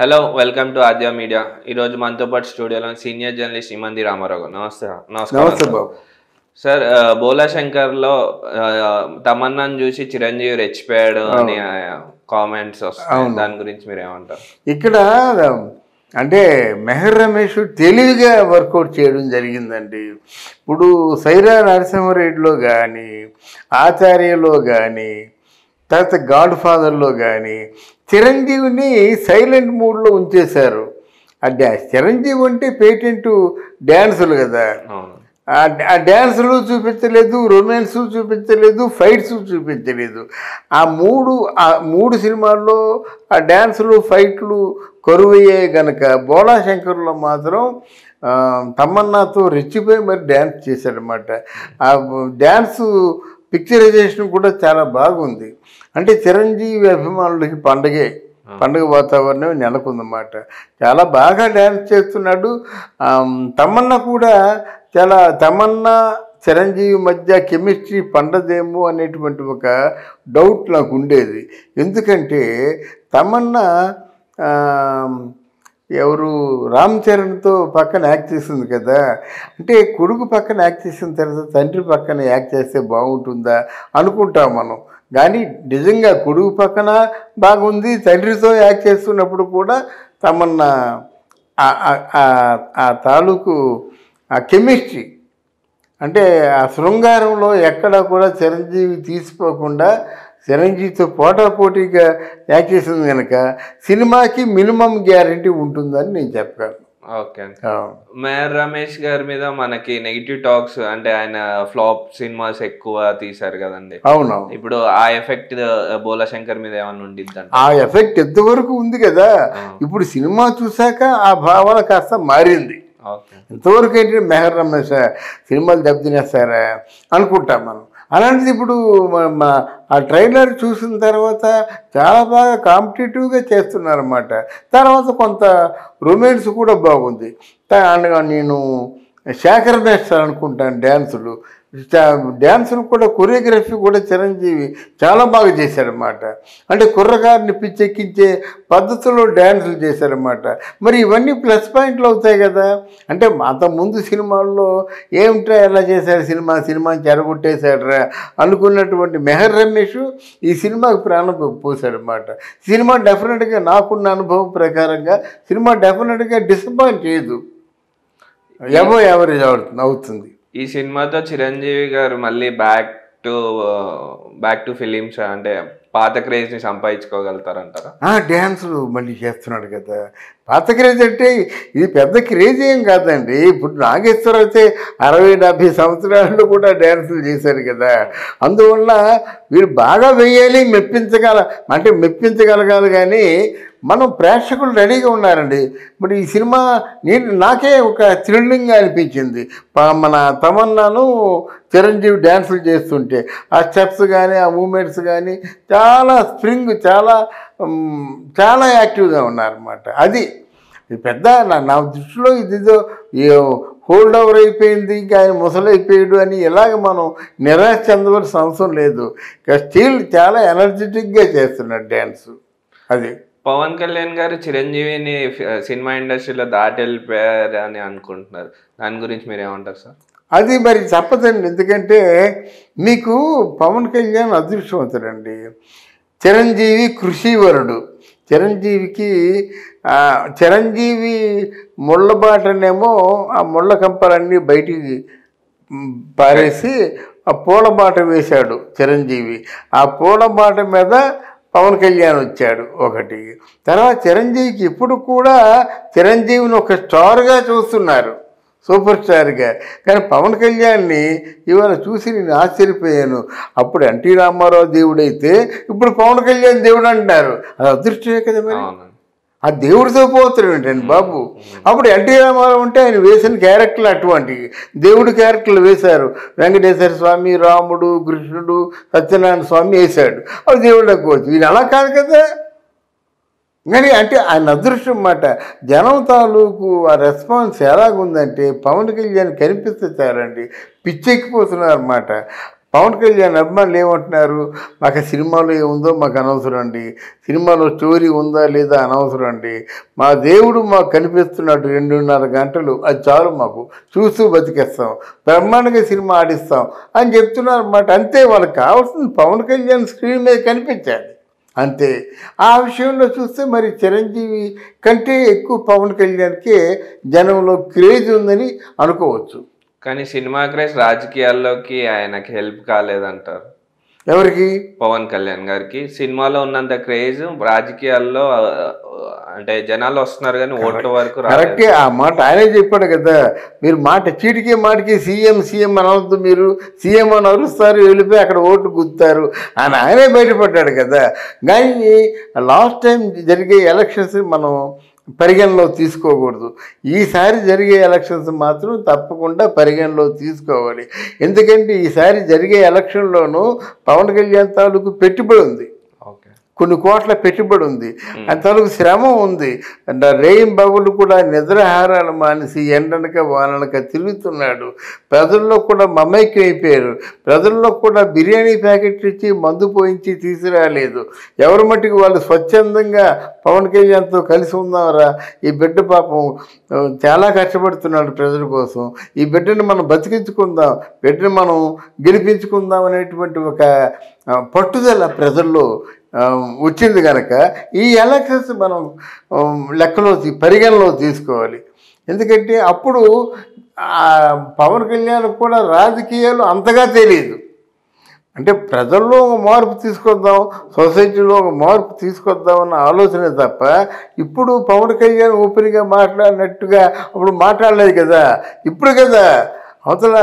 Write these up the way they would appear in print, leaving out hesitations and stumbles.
Hello welcome to Aadya media. ఈరోజు మనతో పాటు స్టూడియోలో సీనియర్ జర్నలిస్ట్ ఇమంది రామారావు. నమస్కారం బాబు. సార్. బోలా శంకర్లో తమన్నాను చూసి చిరంజీవి రెచ్చిపోయాడు అని కామెంట్స్ వస్తాయి. దాని గురించి మీరు ఏమంటారు? ఇక్కడ అంటే మెహర్ రమేష్ తెలివిగా వర్కౌట్ చేయడం జరిగిందండి. ఇప్పుడు సైరా నరసింహారెడ్డిలో కానీ, ఆచార్యలో కానీ, తర్వాత గాడ్ ఫాదర్లో కానీ చిరంజీవిని సైలెంట్ మూడ్లో ఉంచేశారు. చిరంజీవి అంటే పేటెంట్ డ్యాన్సులు కదా, ఆ డ్యాన్సులు చూపించలేదు, రొమాన్స్ చూపించలేదు, ఫైట్స్ చూపించలేదు. ఆ మూడు సినిమాల్లో ఆ డ్యాన్సులు ఫైట్లు కరువయ్యాయి గనక బోలా శంకర్లో మాత్రం తమన్నాతో రెచ్చిపోయి మరి డ్యాన్స్ చేశాడనమాట. ఆ డ్యాన్సు పిక్చరైజేషన్ కూడా చాలా బాగుంది. అంటే చిరంజీవి అభిమానులకి పండుగ వాతావరణం నెలకొందన్నమాట. చాలా బాగా డ్యాన్స్ చేస్తున్నాడు. తమన్నా కూడా తమన్నా చిరంజీవి మధ్య కెమిస్ట్రీ పండదేమో అనేటువంటి ఒక డౌట్ నాకు ఉండేది. ఎందుకంటే తమన్నా ఎవరు రామ్ చరణ్తో పక్కన యాక్ట్ చేసింది కదా, అంటే కొడుకు పక్కన యాక్ట్ చేసిన తర్వాత తండ్రి పక్కన యాక్ట్ చేస్తే బాగుంటుందా అనుకుంటాం మనం. కానీ నిజంగా కొడుకు పక్కన బాగుంది, తండ్రితో యాక్ట్ చేస్తున్నప్పుడు కూడా తమన్నా ఆ తాలూకు ఆ కెమిస్ట్రీ అంటే ఆ శృంగారంలో ఎక్కడా కూడా చిరంజీవి తీసిపోకుండా చిరంజీవితో పోటాపోటీగా యాక్ట్ చేసింది కనుక సినిమాకి మినిమం గ్యారంటీ ఉంటుందని నేను చెప్పగలను. ఓకే. మెహర్ రమేష్ గారి మీద మనకి నెగిటివ్ టాక్స్, అంటే ఆయన ఫ్లాప్ సినిమాస్ ఎక్కువ తీశారు కదండి. అవును. ఇప్పుడు ఆ ఎఫెక్ట్ బోలా శంకర్ మీద ఏమైనా ఉండిద్దండి? ఆ ఎఫెక్ట్ ఎంతవరకు ఉంది కదా. ఇప్పుడు సినిమా చూసాక ఆ భావన కాస్త మారింది. ఇంతవరకు ఏంటంటే మెహర్ రమేష్ సినిమాలు దెబ్బతినేస్తారా అనుకుంటాం మనం. అలాంటిది ఇప్పుడు ఆ ట్రైలర్ చూసిన తర్వాత చాలా బాగా కాంపిటేటివ్గా చేస్తున్నారన్నమాట. తర్వాత కొంత రొమాన్స్ కూడా బాగుంది. నేను శేఖర్ మేస్టర్ అనుకుంటాను డ్యాన్సులు కూడా కొరియోగ్రఫీ కూడా చిరంజీవి చాలా బాగా చేశారన్నమాట. అంటే కుర్రగారిని పిచ్చెక్కించే పద్ధతిలో డ్యాన్సులు చేశారన్నమాట. మరి ఇవన్నీ ప్లస్ పాయింట్లు అవుతాయి కదా. అంటే అంతకుముందు సినిమాల్లో ఏమిటా ఎలా చేశారు, సినిమాని చెడగొట్టేశాడరా అనుకున్నటువంటి మెహర్ రమేష్ ఈ సినిమాకి ప్రాణం పోశాడన్నమాట. సినిమా డెఫినెట్గా నాకున్న అనుభవం ప్రకారంగా సినిమా డెఫినెట్గా డిసప్పాయింట్ చేయదు, యావరేజ్ అవుతుంది. ఈ సినిమాతో చిరంజీవి గారు మళ్ళీ బ్యాక్ టు ఫిలిమ్స్, అంటే పాత క్రేజ్ని సంపాదించుకోగలుగుతారంటారా? డ్యాన్సులు మళ్ళీ చేస్తున్నాడు కదా. పాత క్రేజ్ అంటే ఇది పెద్ద క్రేజ్ ఏం కాదండి. ఇప్పుడు నాగేశ్వర అయితే 60-70 సంవత్సరాల్లో కూడా డ్యాన్సులు చేశారు కదా. అందువల్ల వీరు బాగా వేయాలి, మెప్పించగలగాలి. కానీ మనం ప్రేక్షకులు రెడీగా ఉన్నారండి. మరి ఈ సినిమా నాకే ఒక థ్రిల్లింగ్గా అనిపించింది. మన తమన్నాను చిరంజీవి డ్యాన్సులు చేస్తుంటే ఆ స్టెప్స్ కానీ ఆ మూమెంట్స్ కానీ చాలా స్ప్రింగ్, చాలా యాక్టివ్గా ఉన్నారన్నమాట. అది పెద్ద నా దృష్టిలో ఇదిదో హోల్డ్ ఓవర్ అయిపోయింది, ఇంకా ఆయన ముసలైపోయాడు అని ఇలాగ మనం నిరాశ చెందవలసిన అవసరం లేదు. స్టిల్ చాలా ఎనర్జెటిక్గా చేస్తున్నాడు డ్యాన్స్. అది పవన్ కళ్యాణ్ గారు చిరంజీవిని సినిమా ఇండస్ట్రీలో దాటి వెళ్ళిపోయారు అని అనుకుంటున్నారు. దాని గురించి మీరు ఏమంటారు సార్? అది మరి తప్పదండి. ఎందుకంటే మీకు పవన్ కళ్యాణ్ అదృష్టవంతుడండి. చిరంజీవి కృషివరుడు. చిరంజీవి ముళ్ళబాటనేమో ఆ ముళ్ళ కంపలన్నీ బయటికి పారేసి ఆ పూలబాట వేశాడు చిరంజీవి. ఆ పూలబాట మీద పవన్ కళ్యాణ్ వచ్చాడు ఒకటి. తర్వాత చిరంజీవికి ఇప్పుడు కూడా చిరంజీవిని ఒక స్టార్గా చూస్తున్నారు, సూపర్ స్టార్గా. కానీ పవన్ కళ్యాణ్ని ఇవాళ చూసి నేను ఆశ్చర్యపోయాను. అప్పుడు ఎన్టీ రామారావు దేవుడైతే ఇప్పుడు పవన్ కళ్యాణ్ దేవుడు అంటున్నారు. అది అదృష్టమే కదా. మరి ఆ దేవుడితో పోతాడు ఏంటండి బాబు. అప్పుడు ఎన్టీ రామారావు అంటే ఆయన వేసిన క్యారెక్టర్లు అటువంటి దేవుడి క్యారెక్టర్లు వేశారు. వెంకటేశ్వర స్వామి, రాముడు, కృష్ణుడు, సత్యనారాయణ స్వామి వేశాడు. అవి దేవుళ్ళకి పోవచ్చు. వీళ్ళు అలా కాదు కదా. కానీ అంటే ఆయన అదృష్టం అన్నమాట. జనం తాలూకు ఆ రెస్పాన్స్ ఎలాగుందంటే పవన్ కళ్యాణ్ కనిపిస్తే చాలండి పిచ్చెక్కిపోతున్నారు అన్నమాట. పవన్ కళ్యాణ్ అభిమానులు ఏమంటున్నారు, మాకు సినిమాలో ఏముందో మాకు అనవసరం అండి, సినిమాలో స్టోరీ ఉందా లేదా అనవసరం అండి, మా దేవుడు మాకు కనిపిస్తున్నాడు 2.5 గంటలు, అది చాలు, మాకు చూస్తూ బతికేస్తాం, బ్రహ్మాండంగా సినిమా ఆడిస్తాం అని చెప్తున్నారు అన్నమాట. అంతే, వాళ్ళకి కావాల్సింది పవన్ కళ్యాణ్ స్క్రీన్ మీద కనిపించాలి అంతే. ఆ విషయంలో చూస్తే మరి చిరంజీవి కంటే ఎక్కువ పవన్ కళ్యాణ్కే జనంలో క్రేజ్ ఉందని అనుకోవచ్చు. కానీ సినిమా క్రేజ్ రాజకీయాల్లోకి ఆయనకి హెల్ప్ కాలేదంటారు. ఎవరికి? పవన్ కళ్యాణ్ గారికి సినిమాలో ఉన్నంత క్రేజ్ రాజకీయాల్లో అంటే జనాలు వస్తున్నారు కానీ ఓట్ల వరకు కరెక్టే. ఆ మాట ఆయనే చెప్పాడు కదా, మీరు మాట చీటికి మాటికి సీఎం సీఎం అనవద్దు, మీరు సీఎం అని అరుస్తారు, వెళ్ళిపోయి అక్కడ ఓట్లు గుద్దుతారు అని ఆయనే బయటపడ్డాడు కదా. కానీ లాస్ట్ టైం జరిగే ఎలక్షన్స్ మనం పరిగణలో తీసుకోకూడదు, ఈసారి జరిగే ఎలక్షన్స్ మాత్రం తప్పకుండా పరిగణలో తీసుకోవాలి. ఎందుకంటే ఈసారి జరిగే ఎలక్షన్లోనూ పవన్ కళ్యాణ్ తాలూకు పెట్టుబడి ఉంది, కొన్ని కోట్ల పెట్టుబడి ఉంది, అంతవరకు శ్రమ ఉంది. రేయింబగళ్ళు కూడా నిద్రాహారాలు మానేసి ఎండనక వాననక తిరుగుతున్నాడు. ప్రజల్లో కూడా మమైక్యం అయిపోయారు. ప్రజల్లో కూడా బిర్యానీ ప్యాకెట్లు ఇచ్చి మందు పోయించి తీసుకురాలేదు. ఎవరి మట్టుకు వాళ్ళు స్వచ్ఛందంగా పవన్ కళ్యాణ్తో కలిసి ఉందామరా, ఈ బిడ్డ పాపం చాలా కష్టపడుతున్నాడు ప్రజల కోసం, ఈ బిడ్డను మనం బతికించుకుందాం, బిడ్డను మనం గెలిపించుకుందాం అనేటువంటి ఒక పట్టుదల ప్రజల్లో వచ్చింది కనుక ఈ ఎలక్షన్స్ మనం పరిగణలో తీసుకోవాలి. ఎందుకంటే అప్పుడు పవన్ కళ్యాణ్ కూడా రాజకీయాలు అంతగా తెలియదు. అంటే ప్రజల్లో ఒక మార్పు తీసుకొద్దాం, సొసైటీలో ఒక మార్పు తీసుకొద్దాం అన్న ఆలోచనే తప్ప ఇప్పుడు పవన్ కళ్యాణ్ ఓపెన్గా మాట్లాడినట్టుగా అప్పుడు మాట్లాడలేదు కదా. ఇప్పుడు కదా అవతల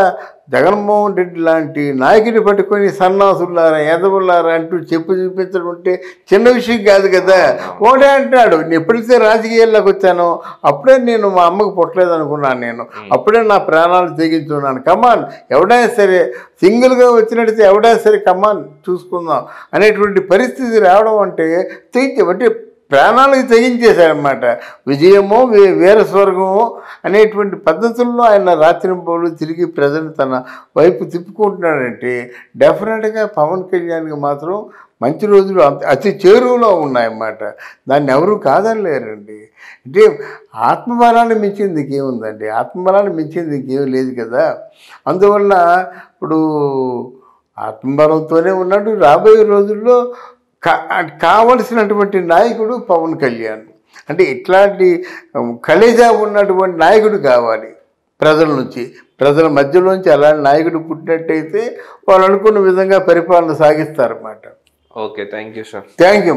జగన్మోహన్ రెడ్డి లాంటి నాయకుడిని పట్టుకొని సన్నాసులారా ఎదవులారా అంటూ చెప్పు చూపించడం అంటే చిన్న విషయం కాదు కదా. ఒకటే అంటున్నాడు, నేను ఎప్పుడైతే రాజకీయాల్లోకి వచ్చానో అప్పుడే నేను మా అమ్మకు పుట్టలేదు అనుకున్నాను, నేను అప్పుడే నా ప్రాణాలు తెగించున్నాను, కమాన్ ఎవడైనా సరే సింగిల్గా వచ్చినట్టయితే ఎవడైనా సరే కమాన్ చూసుకుందాం అనేటువంటి పరిస్థితి రావడం అంటే అంటే ప్రాణాలకు తెగించేశాడనమాట. విజయమో వీర స్వర్గమో అనేటువంటి పద్ధతుల్లో ఆయన రాత్రింబోలు తిరిగి ప్రజలు తన వైపు తిప్పుకుంటున్నాడంటే డెఫినెట్గా పవన్ కళ్యాణ్కి మాత్రం మంచి రోజులు అతి చేరువలో ఉన్నాయన్నమాట. దాన్ని ఎవరూ కాదనలేరండి. అంటే ఆత్మబలాన్ని మించింది ఇంకేముందండి, ఆత్మబలాన్ని మించింది ఇంకేం లేదు కదా. అందువల్ల ఇప్పుడు ఆత్మబలంతోనే ఉన్నాడు. రాబోయే రోజుల్లో కావలసినటువంటి నాయకుడు పవన్ కళ్యాణ్. అంటే ఇట్లాంటి కలేజా ఉన్నటువంటి నాయకుడు కావాలి ప్రజల నుంచి, ప్రజల మధ్యలోంచి అలాంటి నాయకుడు పుట్టినట్టయితే వాళ్ళు అనుకున్న విధంగా పరిపాలన సాగిస్తారన్నమాట. Okay, thank you sir. Thank you.